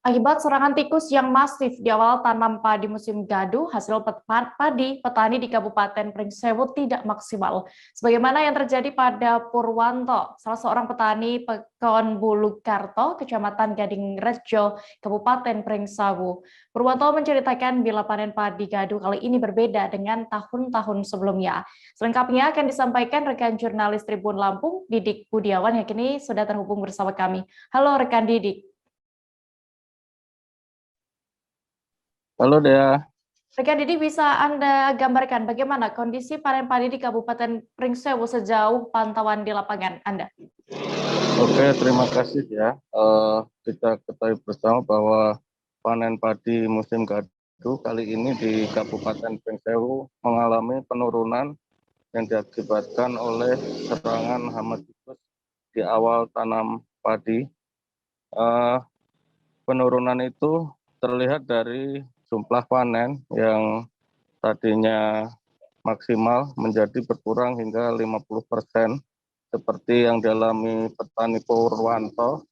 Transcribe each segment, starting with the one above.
Akibat serangan tikus yang masif di awal tanam padi musim gadu, hasil padi petani di Kabupaten Pringsewu tidak maksimal. Sebagaimana yang terjadi pada Purwanto, salah seorang petani Pekon Bulu Karto, Kecamatan Gading Rejo, Kabupaten Pringsewu. Purwanto menceritakan bila panen padi gadu kali ini berbeda dengan tahun-tahun sebelumnya. Selengkapnya akan disampaikan rekan jurnalis Tribun Lampung, Didik Budiawan, yang kini sudah terhubung bersama kami. Halo rekan Didik. Halo Dea. Rekan Didi, bisa Anda gambarkan bagaimana kondisi panen padi di Kabupaten Pringsewu sejauh pantauan di lapangan Anda? Oke, terima kasih ya. Kita ketahui bersama bahwa panen padi musim gadu kali ini di Kabupaten Pringsewu mengalami penurunan yang diakibatkan oleh serangan hama tikus di awal tanam padi. Penurunan itu terlihat dari jumlah panen yang tadinya maksimal menjadi berkurang hingga 50%, seperti yang dialami petani Purwanto,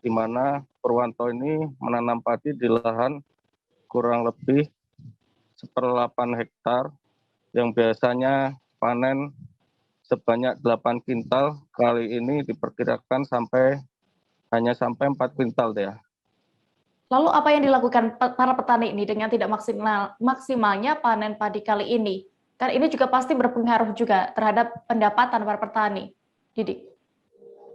di mana Purwanto ini menanam padi di lahan kurang lebih 1/8 hektar yang biasanya panen sebanyak 8 kintal, kali ini diperkirakan hanya sampai 4 kintal ya. Lalu apa yang dilakukan para petani ini dengan tidak maksimalnya panen padi kali ini? Kan ini juga pasti berpengaruh juga terhadap pendapatan para petani. Didik.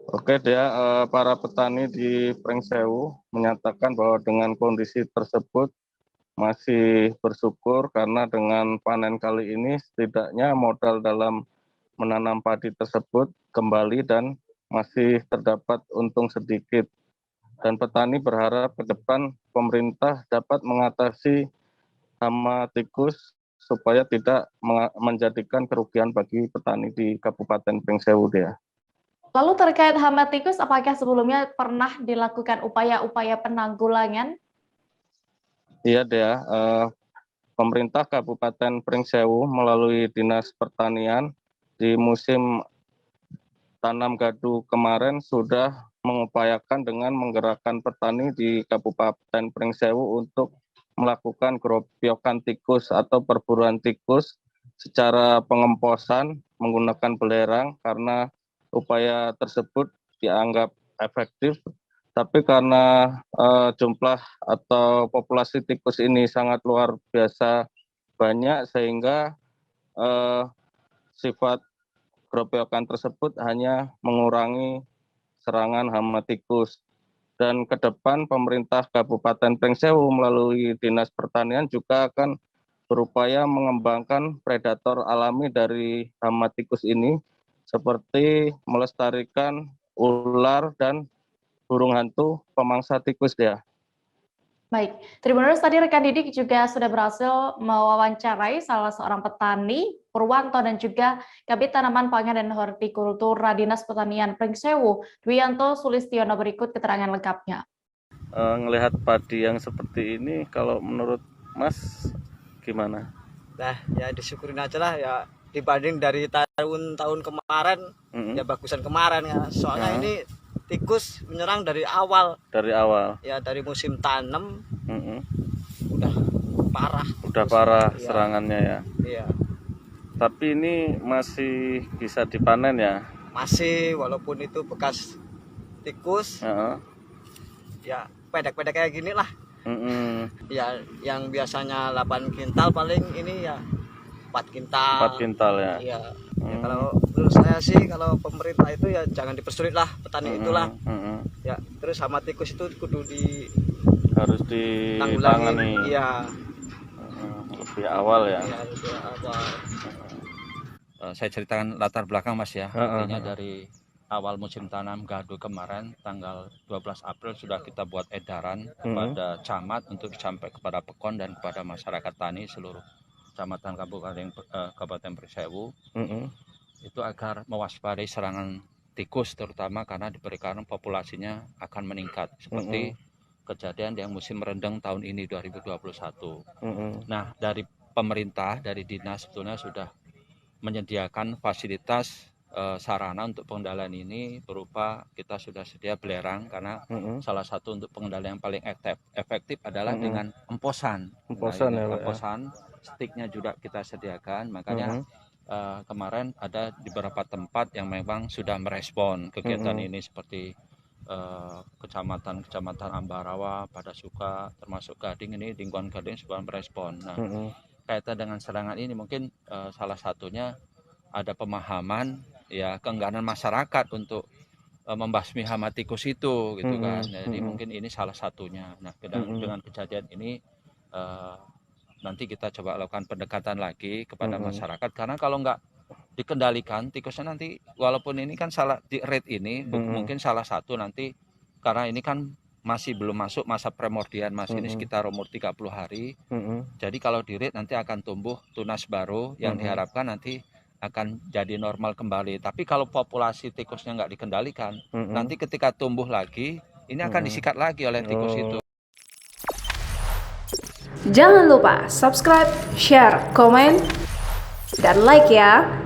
Oke Dea, para petani di Pringsewu menyatakan bahwa dengan kondisi tersebut masih bersyukur karena dengan panen kali ini setidaknya modal dalam menanam padi tersebut kembali dan masih terdapat untung sedikit. Dan petani berharap ke depan pemerintah dapat mengatasi hama tikus supaya tidak menjadikan kerugian bagi petani di Kabupaten Pringsewu Dea. Lalu terkait hama tikus, apakah sebelumnya pernah dilakukan upaya-upaya penanggulangan? Iya Dea, pemerintah Kabupaten Pringsewu melalui Dinas Pertanian di musim tanam gadu kemarin sudah mengupayakan dengan menggerakkan petani di Kabupaten Pringsewu untuk melakukan geropiokan tikus atau perburuan tikus secara pengemposan menggunakan belerang, karena upaya tersebut dianggap efektif. Tapi karena jumlah atau populasi tikus ini sangat luar biasa banyak, sehingga sifat gerobokan tersebut hanya mengurangi serangan hama tikus. Dan ke depan pemerintah Kabupaten Pringsewu melalui Dinas Pertanian juga akan berupaya mengembangkan predator alami dari hama tikus ini, seperti melestarikan ular dan burung hantu pemangsa tikus ya. Baik, Tribuners, tadi rekan Didik juga sudah berhasil mewawancarai salah seorang petani, Purwanto, dan juga Kabid Tanaman Pangan dan Hortikultur Dinas Pertanian Pringsewu, Dwianto Sulistiono. Berikut keterangan lengkapnya. Ngelihat padi yang seperti ini, kalau menurut Mas gimana? Nah, ya disyukurin aja lah ya, dibanding dari tahun-tahun kemarin, ya bagusan kemarin ya. Soalnya ini tikus menyerang dari awal. Ya dari musim tanam udah parah ya. Serangannya ya. Iya. Tapi ini masih bisa dipanen ya? Masih, walaupun itu bekas tikus. Ya pedek-pedek kayak gini lah. Ya yang biasanya 8 kintal paling ini ya 4 kintal. 4 kintal ya. Iya. Ya, kalau menurut saya sih, kalau pemerintah itu ya jangan dipersulit lah petani itulah. Ya terus sama tikus itu kudu harus ditangani. Iya. Lebih awal ya. Iya, lebih awal. Saya ceritakan latar belakang Mas ya. Artinya dari awal musim tanam gadu kemarin tanggal 12 April sudah kita buat edaran kepada camat untuk sampai kepada Pekon dan kepada masyarakat tani seluruh kecamatan Kabupaten Pringsewu itu agar mewaspadai serangan tikus, terutama karena diperkirakan populasinya akan meningkat seperti kejadian yang musim rendeng tahun ini 2021. Nah, dari pemerintah, dari dinas sebetulnya sudah menyediakan fasilitas sarana untuk pengendalian ini berupa kita sudah sedia belerang, karena salah satu untuk pengendalian yang paling efektif adalah dengan emposan. Emposan, stiknya juga kita sediakan, makanya kemarin ada di beberapa tempat yang memang sudah merespon kegiatan ini, seperti kecamatan Ambarawa, Padasuka, termasuk Gading, ini lingkungan Gading sudah merespon. Nah, kaitan dengan serangan ini mungkin salah satunya ada pemahaman ya keengganan masyarakat untuk membasmi hama tikus itu gitu kan. Jadi mungkin ini salah satunya. Nah, dengan kejadian ini nanti kita coba lakukan pendekatan lagi kepada masyarakat, karena kalau nggak dikendalikan tikusnya nanti, walaupun ini kan salah di rate ini mungkin salah satu nanti, karena ini kan masih belum masuk masa primordial, masih ini sekitar umur 30 hari. Jadi kalau di rate nanti akan tumbuh tunas baru yang diharapkan nanti akan jadi normal kembali. Tapi kalau populasi tikusnya nggak dikendalikan, nanti ketika tumbuh lagi, ini akan disikat lagi oleh tikus itu. Jangan lupa subscribe, share, komen, dan like ya.